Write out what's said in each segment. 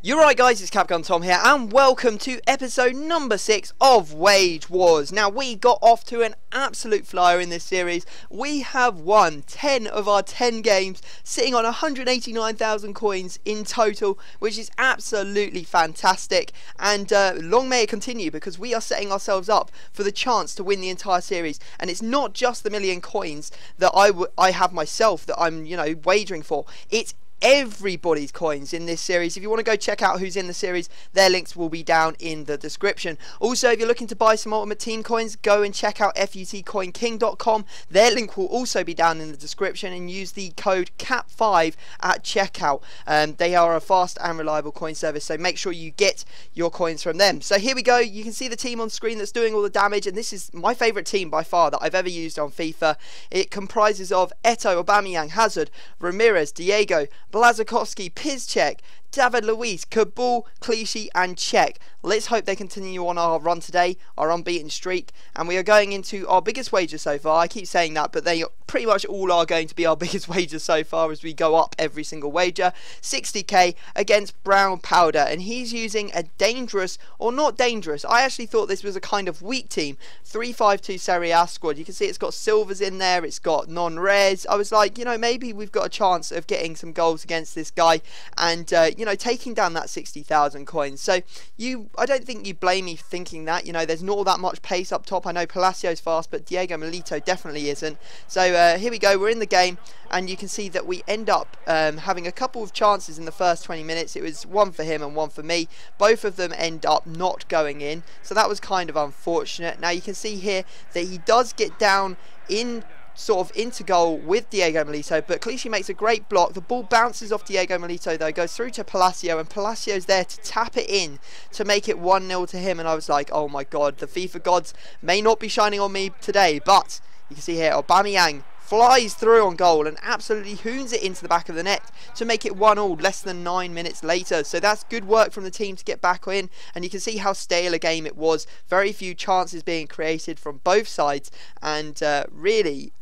You're right guys, it's Capgun Tom here and welcome to episode number 6 of Wage Wars. Now we got off to an absolute flyer in this series. We have won 10 of our 10 games, sitting on 189,000 coins in total, which is absolutely fantastic, and long may it continue, because we are setting ourselves up for the chance to win the entire series. And it's not just the million coins that I have myself that I'm wagering for. It's everybody's coins in this series. If you want to go check out who's in the series, their links will be down in the description. Also, if you're looking to buy some Ultimate Team coins, go and check out futcoinking.com. Their link will also be down in the description, and use the code CAP5 at checkout. They are a fast and reliable coin service, so make sure you get your coins from them. So here we go. You can see the team on screen that's doing all the damage, and this is my favourite team by far that I've ever used on FIFA. It comprises of Eto'o, Aubameyang, Hazard, Ramirez, Diego, Blazakowski, Piszczek, David Luiz, Kabul, Clichy and Czech. Let's hope they continue on our run today, our unbeaten streak, and we are going into our biggest wager so far. I keep saying that, but they pretty much all are going to be our biggest wager so far as we go up every single wager. 60k against Brown Powder, and he's using a dangerous, or not dangerous, I actually thought this was a kind of weak team, 3-5-2 Serie A squad. You can see it's got silvers in there, it's got non-res. I was like, maybe we've got a chance of getting some goals against this guy, and taking down that 60,000 coins. So I don't think you blame me for thinking that. There's not all that much pace up top. I know Palacio's fast, but Diego Milito definitely isn't. So here we go, we're in the game, and you can see that we end up having a couple of chances in the first 20 minutes. It was one for him and one for me. Both of them end up not going in, so that was kind of unfortunate. Now you can see here that he does get down in sort of into goal with Diego Milito, but Clichy makes a great block. The ball bounces off Diego Milito though, goes through to Palacio, and Palacio's there to tap it in to make it 1-0 to him. And I was like, oh my god, the FIFA gods may not be shining on me today. But you can see here Aubameyang flies through on goal and absolutely hoons it into the back of the net to make it 1-1 less than 9 minutes later. So that's good work from the team to get back in, and you can see how stale a game it was. Very few chances being created from both sides, and really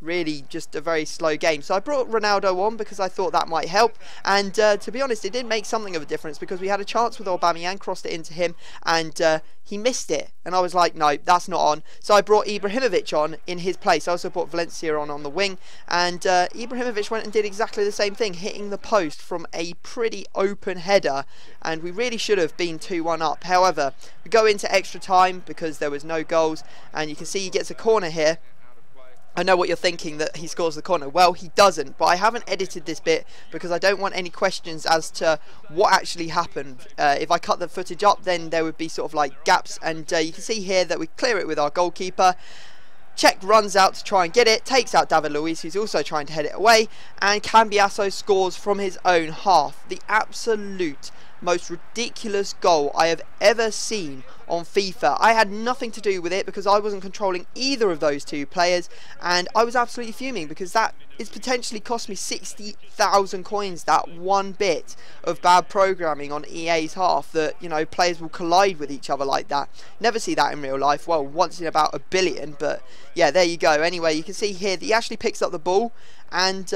just a very slow game. So I brought Ronaldo on because I thought that might help, and to be honest, it did make something of a difference, because we had a chance with Aubameyang, crossed it into him, and he missed it, and I was like, no, that's not on. So I brought Ibrahimovic on in his place. I also brought Valencia on the wing, and Ibrahimovic went and did exactly the same thing, hitting the post from a pretty open header, and we really should have been 2-1 up. However, we go into extra time because there was no goals, and you can see he gets a corner here. I know what you're thinking, that he scores the corner. Well, he doesn't, but I haven't edited this bit because I don't want any questions as to what actually happened. If I cut the footage up, then there would be sort of like gaps, and you can see here that we clear it with our goalkeeper. Czech runs out to try and get it, takes out David Luiz, who's also trying to head it away, and Cambiasso scores from his own half. The absolute most ridiculous goal I have ever seen on FIFA. I had nothing to do with it because I wasn't controlling either of those two players, and I was absolutely fuming because that is potentially cost me 60,000 coins. That one bit of bad programming on EA's half, that players will collide with each other like that. Never see that in real life. Well, once in about a billion, but yeah, there you go. Anyway, you can see here that he actually picks up the ball, and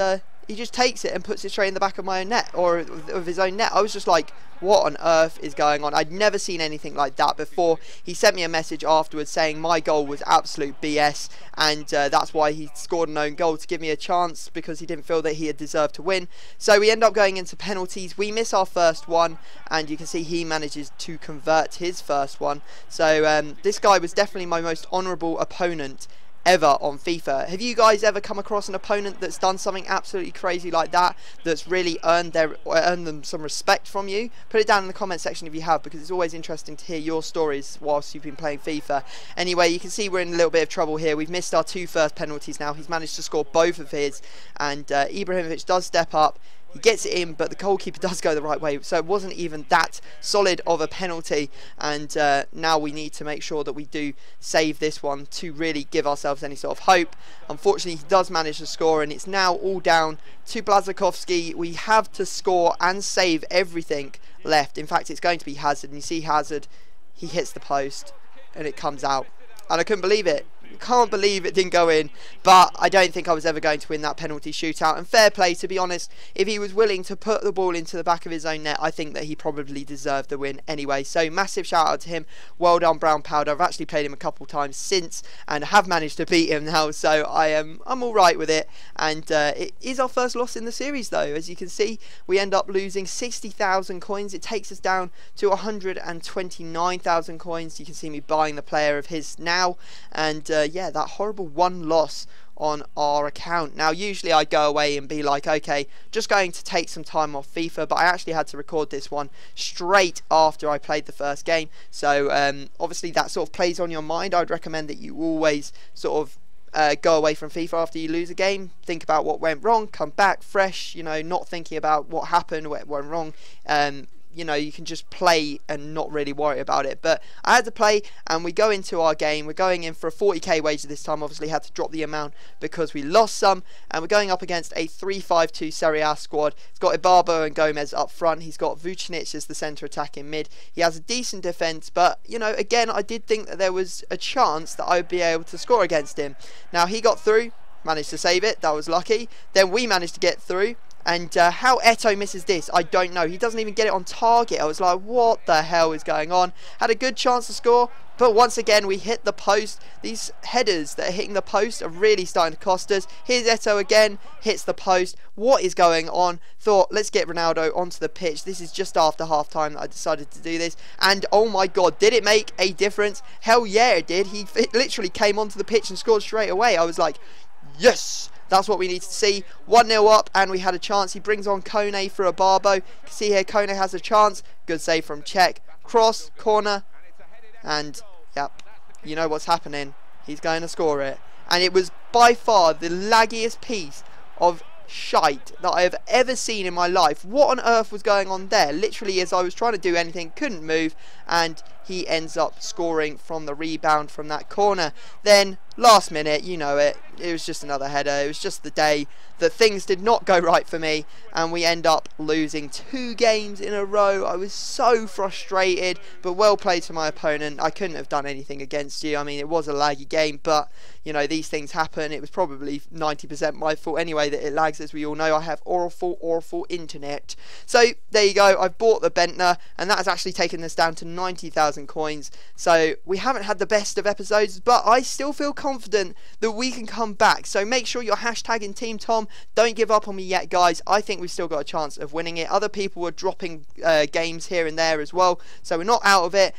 he just takes it and puts it straight in the back of my own net, or of his own net. I was just like, what on earth is going on? I'd never seen anything like that before. He sent me a message afterwards saying my goal was absolute BS, and that's why he scored an own goal, to give me a chance, because he didn't feel that he had deserved to win. So we end up going into penalties. We miss our first one, and you can see he manages to convert his first one. So this guy was definitely my most honourable opponent ever on FIFA. Have you guys ever come across an opponent that's done something absolutely crazy like that, that's really earned them some respect from you? Put it down in the comment section if you have, because it's always interesting to hear your stories whilst you've been playing FIFA. Anyway, you can see we're in a little bit of trouble here. We've missed our 2 first penalties now. He's managed to score both of his, and Ibrahimovic does step up. He gets it in, but the goalkeeper does go the right way, so it wasn't even that solid of a penalty. And now we need to make sure that we do save this one to really give ourselves any sort of hope. Unfortunately, he does manage to score, and it's now all down to Blazakowski. We have to score and save everything left. In fact, it's going to be Hazard, and you see Hazard, he hits the post, and it comes out. And I couldn't believe it. Can't believe it didn't go in, but I don't think I was ever going to win that penalty shootout. And fair play, to be honest, if he was willing to put the ball into the back of his own net, I think that he probably deserved the win anyway. So massive shout out to him. Well done, Brown Powder. I've actually played him a couple times since and have managed to beat him now, so I'm all right with it. And it is our first loss in the series, though. As you can see, we end up losing 60,000 coins. It takes us down to 129,000 coins. You can see me buying the player of his now, and yeah, that horrible one loss on our account. Now usually I go away and be like, okay, just going to take some time off FIFA, but I actually had to record this one straight after I played the first game, so obviously that sort of plays on your mind. I'd recommend that you always sort of go away from FIFA after you lose a game, think about what went wrong, come back fresh, you know, not thinking about what happened, what went wrong. You know, you can just play and not really worry about it. But I had to play, and we go into our game. We're going in for a 40k wager this time. Obviously had to drop the amount because we lost some, and we're going up against a 3-5-2 Serie A squad. It's got Ibarbo and Gomez up front. He's got Vucinic as the centre attacking mid. He has a decent defence, but you know, again, I did think that there was a chance that I would be able to score against him. Now he got through, managed to save it, that was lucky. Then we managed to get through, and how Eto'o misses this, I don't know. He doesn't even get it on target. I was like, what the hell is going on? Had a good chance to score, but once again we hit the post. These headers that are hitting the post are really starting to cost us. Here's Eto'o again, hits the post. What is going on? Thought, let's get Ronaldo onto the pitch. This is just after half time that I decided to do this, and oh my god, did it make a difference? Hell yeah, it did. He literally came onto the pitch and scored straight away. I was like, yes! That's what we need to see. 1-0 up, and we had a chance. He brings on Kone for a Barbo. You can see here, Kone has a chance. Good save from Czech. Cross, corner, and yep, you know what's happening. He's going to score it. And it was by far the laggiest piece of shite that I have ever seen in my life. What on earth was going on there? Literally, as I was trying to do anything, couldn't move, and he ends up scoring from the rebound from that corner. Then last minute, you know it was just another header. It was just the day that things did not go right for me, and we end up losing 2 games in a row. I was so frustrated, but well played to my opponent. I couldn't have done anything against you. I mean, it was a laggy game, but you know, these things happen. It was probably 90% my fault anyway that it lags. As we all know, I have awful internet. So there you go, I've bought the Bentner, and that has actually taken us down to 90,000 coins. So we haven't had the best of episodes, but I still feel confident that we can come back. So make sure you're hashtagging Team Tom. Don't give up on me yet, guys. I think we've still got a chance of winning it. Other people are dropping games here and there as well, so we're not out of it.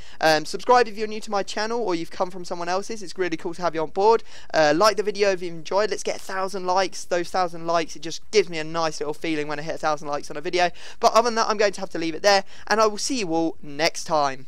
Subscribe if you're new to my channel or you've come from someone else's. It's really cool to have you on board. Like the video if you enjoyed. Let's get 1,000 likes. Those 1,000 likes, it just gives me a nice little feeling when I hit 1,000 likes on a video. But other than that, I'm going to have to leave it there, and I will see you all next time.